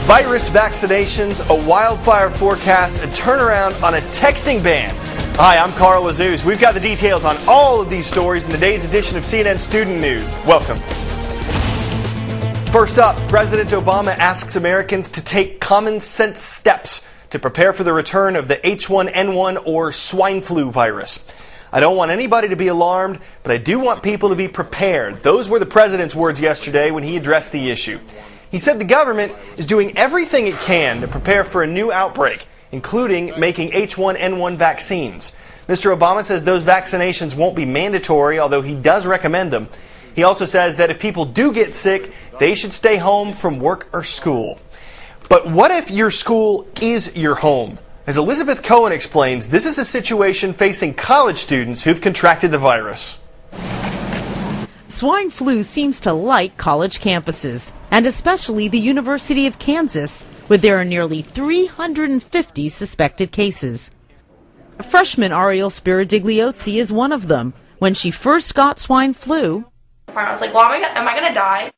Virus vaccinations, a wildfire forecast, a turnaround on a texting ban. Hi, I'm Carl Azuz. We've got the details on all of these stories in today's edition of CNN Student News. Welcome. First up, President Obama asks Americans to take common sense steps to prepare for the return of the H1N1 or swine flu virus. I don't want anybody to be alarmed, but I do want people to be prepared. Those were the president's words yesterday when he addressed the issue. He said the government is doing everything it can to prepare for a new outbreak, including making H1N1 vaccines. Mr. Obama says those vaccinations won't be mandatory, although he does recommend them. He also says that if people do get sick, they should stay home from work or school. But what if your school is your home? As Elizabeth Cohen explains, this is a situation facing college students who've contracted the virus. Swine flu seems to like college campuses, and especially the University of Kansas, where there are nearly 350 suspected cases. Freshman Ariel Spiridigliozzi is one of them. When she first got swine flu, I was like, well, am I going to die?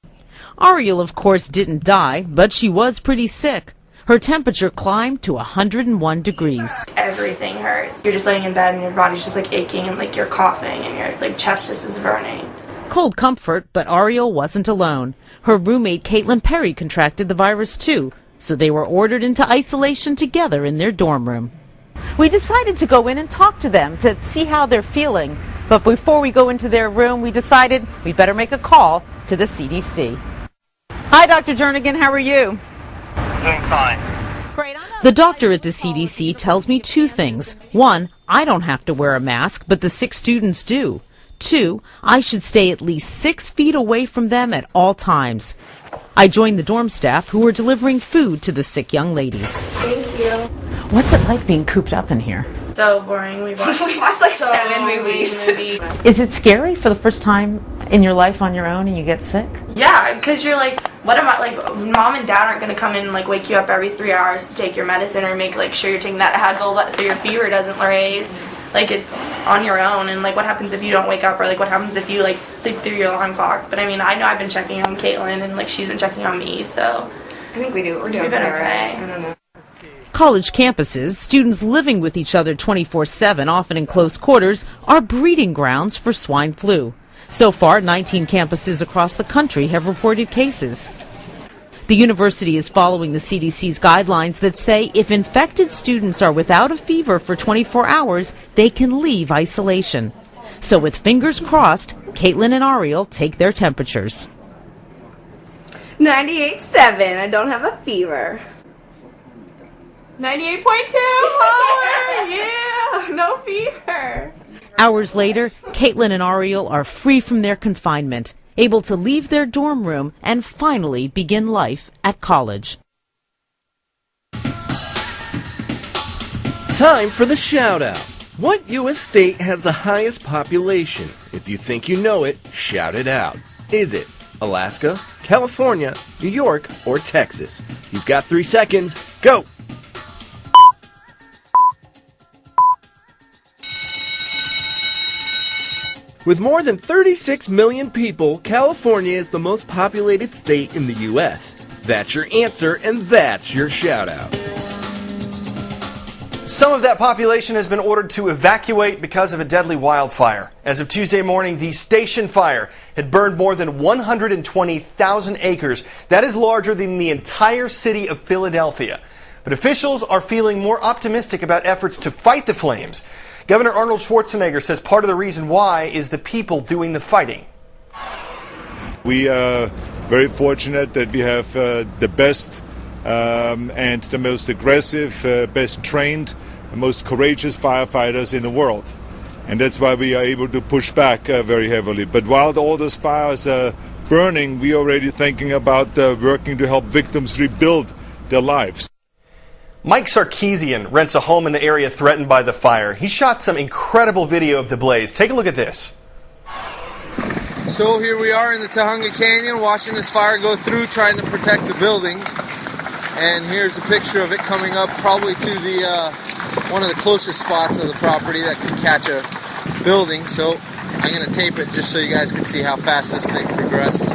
Ariel, of course, didn't die, but she was pretty sick. Her temperature climbed to 101 degrees. Everything hurts. You're just laying in bed and your body's just like aching and like you're coughing and your like chest just is burning. Cold comfort, but Ariel wasn't alone. Her roommate Caitlin Perry contracted the virus too, so they were ordered into isolation together in their dorm room. We decided to go in and talk to them to see how they're feeling. But before we go into their room, we decided we better make a call to the CDC. Hi, Dr. Jernigan, how are you? Doing fine. Great. The doctor at the CDC tells me two things. One, I don't have to wear a mask, but the sick students do. Two, I should stay at least 6 feet away from them at all times. I joined the dorm staff who were delivering food to the sick young ladies. Thank you. What's it like being cooped up in here? So boring. We watched like 7 movies. Is it scary for the first time in your life on your own and you get sick? Yeah, because you're like, what am I, like, mom and dad aren't going to come in and like wake you up every 3 hours to take your medicine or make like sure you're taking that Advil so your fever doesn't raise. Like, it's on your own, and like what happens if you don't wake up, or like what happens if you like sleep through your alarm clock. But I mean, I know I've been checking on Caitlin and like she's been checking on me, so I think we're doing we've been okay. I don't know. College campuses, students living with each other 24/7, often in close quarters, are breeding grounds for swine flu. So far, 19 campuses across the country have reported cases. The university is following the CDC's guidelines that say if infected students are without a fever for 24 hours, they can leave isolation. So with fingers crossed, Caitlin and Ariel take their temperatures. 98.7. I don't have a fever. 98.2 holler! Yeah, no fever. Hours later, Caitlin and Ariel are free from their confinement, able to leave their dorm room and finally begin life at college. Time for the shout out. What U.S. state has the highest population? If you think you know it, shout it out. Is it Alaska, California, New York, or Texas? You've got 3 seconds. Go! With more than 36 million people, California is the most populated state in the U.S. That's your answer, and that's your shout-out. Some of that population has been ordered to evacuate because of a deadly wildfire. As of Tuesday morning, the Station Fire had burned more than 120,000 acres. That is larger than the entire city of Philadelphia. But officials are feeling more optimistic about efforts to fight the flames. Governor Arnold Schwarzenegger says part of the reason why is the people doing the fighting. We are very fortunate that we have the best and the most aggressive, best trained, most courageous firefighters in the world. And that's why we are able to push back very heavily. But while all those fires are burning, we are already thinking about working to help victims rebuild their lives. Mike Sarkeesian rents a home in the area threatened by the fire. He shot some incredible video of the blaze. Take a look at this. So here we are in the Tujunga Canyon watching this fire go through, trying to protect the buildings. And here's a picture of it coming up probably to the one of the closest spots of the property that could catch a building. So I'm going to tape it just so you guys can see how fast this thing progresses.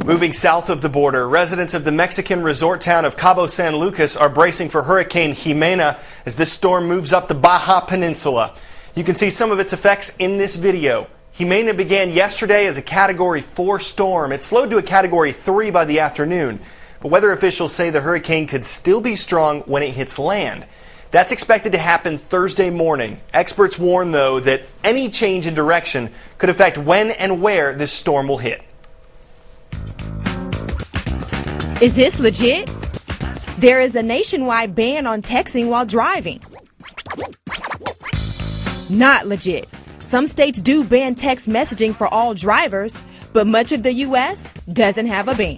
Moving south of the border, residents of the Mexican resort town of Cabo San Lucas are bracing for Hurricane Jimena as this storm moves up the Baja Peninsula. You can see some of its effects in this video. Jimena began yesterday as a Category 4 storm. It slowed to a Category 3 by the afternoon. But weather officials say the hurricane could still be strong when it hits land. That's expected to happen Thursday morning. Experts warn, though, that any change in direction could affect when and where this storm will hit. Is this legit? There is a nationwide ban on texting while driving. Not legit. Some states do ban text messaging for all drivers, but much of the U.S. doesn't have a ban.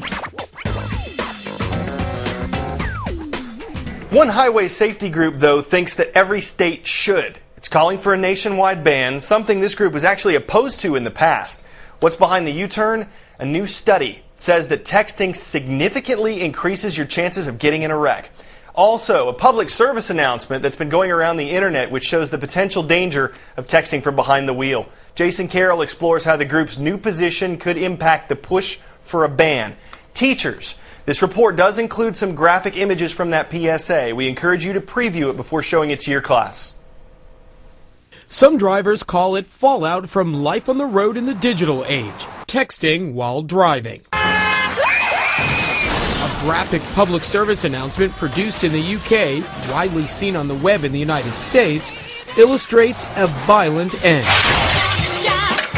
One highway safety group, though, thinks that every state should. It's calling for a nationwide ban, something this group was actually opposed to in the past. What's behind the U-turn? A new study says that texting significantly increases your chances of getting in a wreck. Also, a public service announcement that's been going around the internet which shows the potential danger of texting from behind the wheel. Jason Carroll explores how the group's new position could impact the push for a ban. Teachers. This report does include some graphic images from that PSA. We encourage you to preview it before showing it to your class. Some drivers call it fallout from life on the road in the digital age, texting while driving. A graphic public service announcement produced in the UK, widely seen on the web in the United States, illustrates a violent end.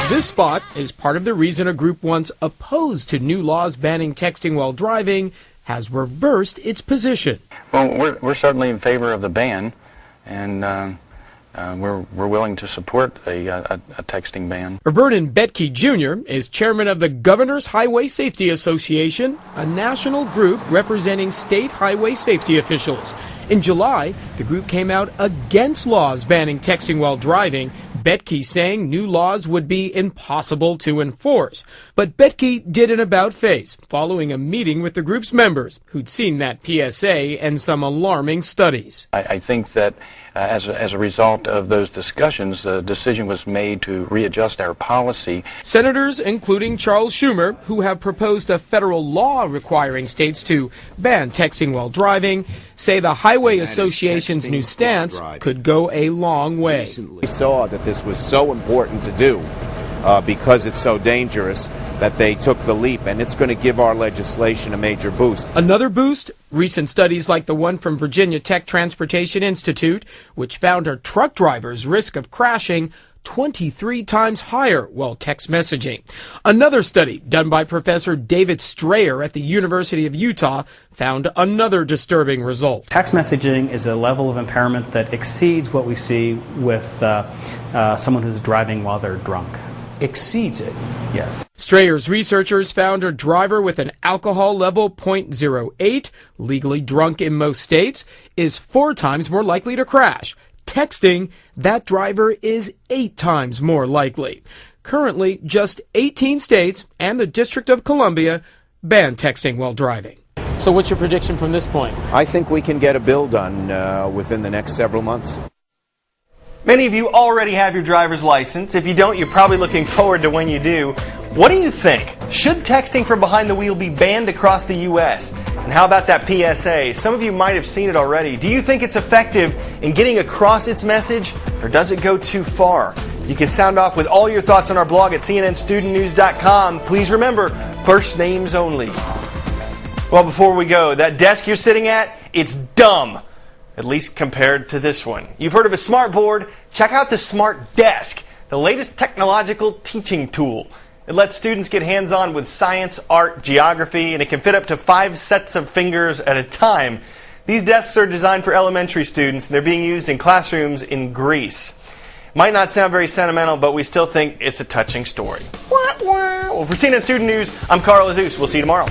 This spot is part of the reason a group once opposed to new laws banning texting while driving has reversed its position. Well, we're certainly in favor of the ban, and we're willing to support a texting ban. Vernon Betke Jr. is chairman of the Governor's Highway Safety Association, a national group representing state highway safety officials. In July, the group came out against laws banning texting while driving, Betke saying new laws would be impossible to enforce. But Betke did an about-face following a meeting with the group's members who'd seen that PSA and some alarming studies. I think that as a result of those discussions, the decision was made to readjust our policy. Senators, including Charles Schumer, who have proposed a federal law requiring states to ban texting while driving, say the Highway Association's new stance could go a long way. We saw that this was so important to do because it's so dangerous that they took the leap, and it's going to give our legislation a major boost. Another boost? Recent studies like the one from Virginia Tech Transportation Institute, which found our truck drivers' risk of crashing 23 times higher while text messaging. Another study done by Professor David Strayer at the University of Utah found another disturbing result. Text messaging is a level of impairment that exceeds what we see with someone who's driving while they're drunk. Exceeds it? Yes. Strayer's researchers found a driver with an alcohol level 0.08, legally drunk in most states, is 4 times more likely to crash. Texting, that driver is 8 times more likely. Currently, just 18 states and the District of Columbia ban texting while driving. So what's your prediction from this point? I think we can get a bill done within the next several months. Many of you already have your driver's license. If you don't, you're probably looking forward to when you do. What do you think? Should texting from behind the wheel be banned across the U.S.? And how about that PSA? Some of you might have seen it already. Do you think it's effective in getting across its message, or does it go too far? You can sound off with all your thoughts on our blog at cnnstudentnews.com. Please remember, first names only. Well, before we go, that desk you're sitting at, it's dumb. At least compared to this one. You've heard of a smart board? Check out the Smart Desk, the latest technological teaching tool. It lets students get hands-on with science, art, geography, and it can fit up to 5 sets of fingers at a time. These desks are designed for elementary students, and they're being used in classrooms in Greece. Might not sound very sentimental, but we still think it's a touching story. Well, for CNN Student News, I'm Carl Azus. We'll see you tomorrow.